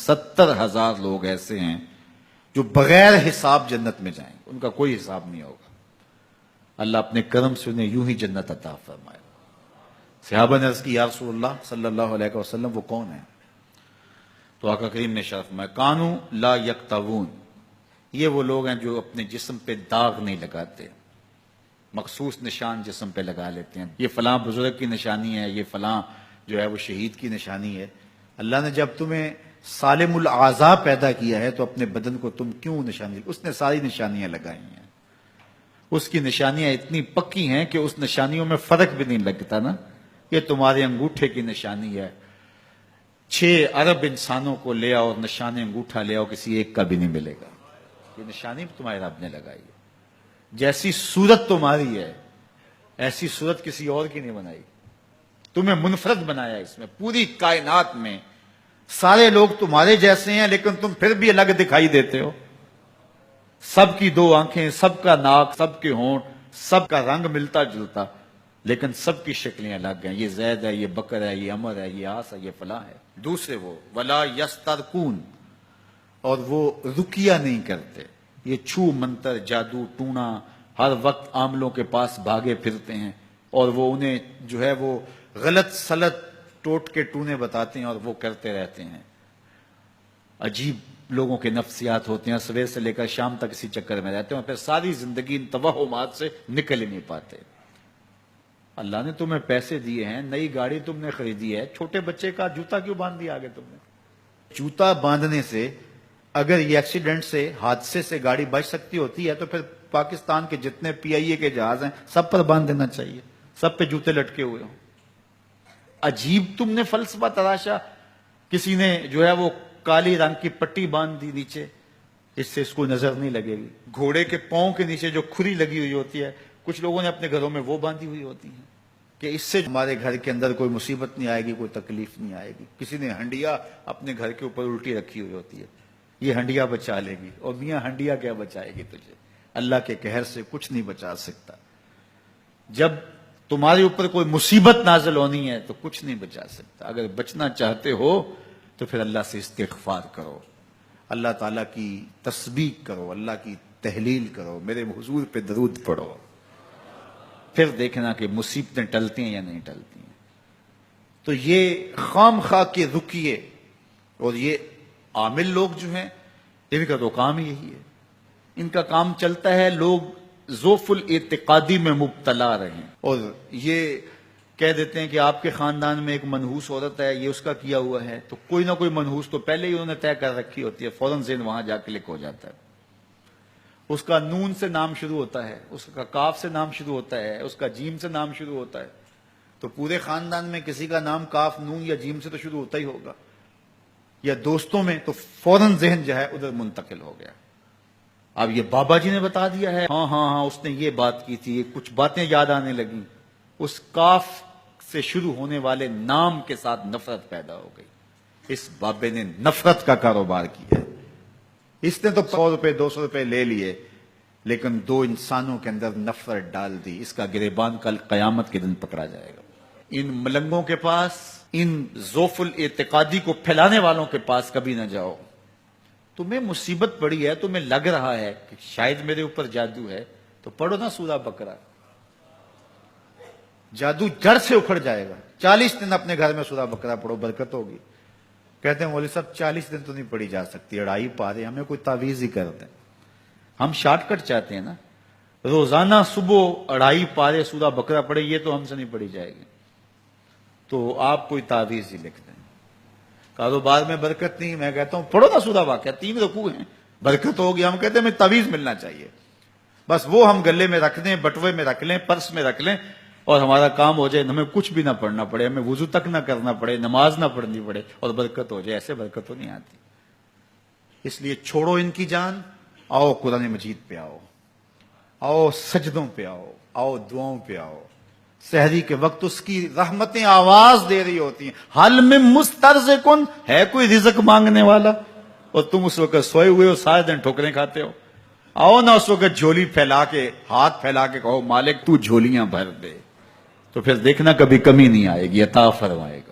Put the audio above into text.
70,000 لوگ ایسے ہیں جو بغیر حساب جنت میں جائیں گے، ان کا کوئی حساب نہیں ہوگا۔ اللہ اپنے کرم سے انہیں یوں ہی جنت عطا فرمائے۔ صحابہ نے عرض کی یا رسول اللہ صلی اللہ علیہ وسلم وہ کون ہیں؟ تو آقا کریم نے ارشاد فرمایا کانو لا یکتوون، یہ وہ لوگ ہیں جو اپنے جسم پہ داغ نہیں لگاتے، مخصوص نشان جسم پہ لگا لیتے ہیں، یہ فلاں بزرگ کی نشانی ہے، یہ فلاں جو ہے وہ شہید کی نشانی ہے۔ اللہ نے جب تمہیں سالم الاعضاء پیدا کیا ہے تو اپنے بدن کو تم کیوں نشانی، اس نے ساری نشانیاں لگائی ہیں، اس کی نشانیاں اتنی پکی ہیں کہ اس نشانیوں میں فرق بھی نہیں لگتا نا۔ یہ تمہارے انگوٹھے کی نشانی ہے، 6 ارب انسانوں کو لے آؤ اور نشان انگوٹھا لے آؤ، کسی ایک کا بھی نہیں ملے گا۔ یہ نشانی تمہارے رب نے لگائی ہے۔ جیسی صورت تمہاری ہے ایسی صورت کسی اور کی نہیں بنائی، تمہیں منفرد بنایا اس میں۔ پوری کائنات میں سارے لوگ تمہارے جیسے ہیں لیکن تم پھر بھی الگ دکھائی دیتے ہو۔ سب کی 2 آنکھیں، سب کا ناک، سب کے ہونٹ، سب کا رنگ ملتا جلتا، لیکن سب کی شکلیں الگ ہیں۔ یہ زید ہے، یہ بکر ہے، یہ عمر ہے، یہ آس ہے، یہ فلاں ہے۔ دوسرے وہ ولا یسترقون، اور وہ رقیہ نہیں کرتے، یہ چھو منتر جادو ٹونا ہر وقت عاملوں کے پاس بھاگے پھرتے ہیں، اور وہ انہیں جو ہے وہ غلط سلط ٹوٹ کے ٹونے بتاتے ہیں اور وہ کرتے رہتے ہیں۔ عجیب لوگوں کے نفسیات ہوتے ہیں، صبح سے لے کر شام تک اسی چکر میں رہتے ہیں اور پھر ساری زندگی ان توہمات سے نکل ہی نہیں پاتے۔ اللہ نے تمہیں پیسے دیے ہیں، نئی گاڑی تم نے خریدی ہے، چھوٹے بچے کا جوتا کیوں باندھ دیا آگے تم نے؟ جوتا باندھنے سے اگر یہ ایکسیڈنٹ سے، حادثے سے گاڑی بچ سکتی ہوتی ہے تو پھر پاکستان کے جتنے PIA کے جہاز ہیں سب پر باندھ دینا چاہیے، سب پہ جوتے لٹکے ہوئے ہوں۔ عجیب تم نے فلسفہ تراشا، کسی نے جو ہے وہ کالی رنگ کی پٹی باندھ دی نیچے، اس سے اس کو نظر نہیں لگے گی۔ گھوڑے کے پاؤں کے نیچے جو کھری لگی ہوئی ہوتی ہے، کچھ لوگوں نے اپنے گھروں میں وہ باندھی ہوئی ہوتی ہیں کہ اس سے ہمارے گھر کے اندر کوئی مصیبت نہیں آئے گی، کوئی تکلیف نہیں آئے گی۔ کسی نے ہنڈیا اپنے گھر کے اوپر الٹی رکھی ہوئی ہوتی ہے، یہ ہنڈیا بچا لے گی، اور میاں ہنڈیا کیا بچائے گی تجھے؟ اللہ کے قہر سے کچھ نہیں بچا سکتا۔ جب تمہارے اوپر کوئی مصیبت نازل ہونی ہے تو کچھ نہیں بچا سکتا۔ اگر بچنا چاہتے ہو تو پھر اللہ سے استغفار کرو، اللہ تعالیٰ کی تسبیح کرو، اللہ کی تحلیل کرو، میرے حضور پہ درود پڑھو، پھر دیکھنا کہ مصیبتیں ٹلتی ہیں یا نہیں ٹلتی ہیں۔ تو یہ خام خواہ کے رقیے اور یہ عامل لوگ جو ہیں ان کا تو کام ہی یہی ہے، ان کا کام چلتا ہے لوگ ذوف الاعتقادی میں مبتلا رہیں، اور یہ کہہ دیتے ہیں کہ آپ کے خاندان میں ایک منحوس عورت ہے، یہ اس کا کیا ہوا ہے، تو کوئی نہ کوئی منحوس تو پہلے ہی انہوں نے طے کر رکھی ہوتی ہے، فوراً ذہن وہاں جا کلک ہو جاتا ہے۔ اس کا نون سے نام شروع ہوتا ہے، اس کا کاف سے نام شروع ہوتا ہے، اس کا جیم سے نام شروع ہوتا ہے، تو پورے خاندان میں کسی کا نام کاف، نون یا جیم سے تو شروع ہوتا ہی ہوگا، یا دوستوں میں، تو فوراً ذہن جو ہے ادھر منتقل ہو گیا۔ اب یہ بابا جی نے بتا دیا ہے، ہاں ہاں ہاں اس نے یہ بات کی تھی، کچھ باتیں یاد آنے لگیں، اس کاف سے شروع ہونے والے نام کے ساتھ نفرت پیدا ہو گئی۔ اس بابے نے نفرت کا کاروبار کیا ہے، اس نے تو 100 روپے 200 روپے لے لیے لیکن 2 انسانوں کے اندر نفرت ڈال دی۔ اس کا گریبان کل قیامت کے دن پکڑا جائے گا۔ ان ملنگوں کے پاس، ان ذوف الاعتقادی کو پھیلانے والوں کے پاس کبھی نہ جاؤ۔ تمہیں مصیبت پڑی ہے، تمہیں لگ رہا ہے کہ شاید میرے اوپر جادو ہے، تو پڑھو نا سورہ بقرہ، جادو جڑ سے اکھڑ جائے گا۔ 40 دن اپنے گھر میں سورہ بقرہ پڑھو، برکت ہوگی۔ کہتے ہیں مولوی صاحب 40 دن تو نہیں پڑھی جا سکتی، 2.5 پارے، ہمیں کوئی تعویذ ہی کر دیں۔ ہم شارٹ کٹ چاہتے ہیں نا، روزانہ صبح 2.5 پارے سورہ بقرہ پڑھے، یہ تو ہم سے نہیں پڑھی جائے گی، تو آپ کوئی تعویذ ہی لکھ دیں۔ کاروبار میں برکت نہیں، میں کہتا ہوں پڑھو نا سورہ واقعہ، 3 رکوع ہیں، برکت ہوگی۔ ہم کہتے ہیں ہمیں تعویذ ملنا چاہیے، بس وہ ہم گلے میں رکھ دیں، بٹوے میں رکھ لیں، پرس میں رکھ لیں، اور ہمارا کام ہو جائے، ہمیں کچھ بھی نہ پڑھنا پڑے، ہمیں وضو تک نہ کرنا پڑے، نماز نہ پڑھنی پڑے، اور برکت ہو جائے۔ ایسے برکت تو نہیں آتی۔ اس لیے چھوڑو ان کی جان، آؤ قرآن مجید پہ آؤ، آؤ سجدوں پہ آؤ، آؤ دعاؤں پہ آؤ۔ سحری کے وقت اس کی رحمتیں آواز دے رہی ہوتی ہیں، حل میں مسترزقن، ہے کوئی رزق مانگنے والا، اور تم اس وقت سوئے ہوئے ہو، سارے دن ٹھوکریں کھاتے ہو۔ آؤ نا اس وقت جھولی پھیلا کے، ہاتھ پھیلا کے کہو مالک تو جھولیاں بھر دے، تو پھر دیکھنا کبھی کمی نہیں آئے گی، عطا فرمائے گا۔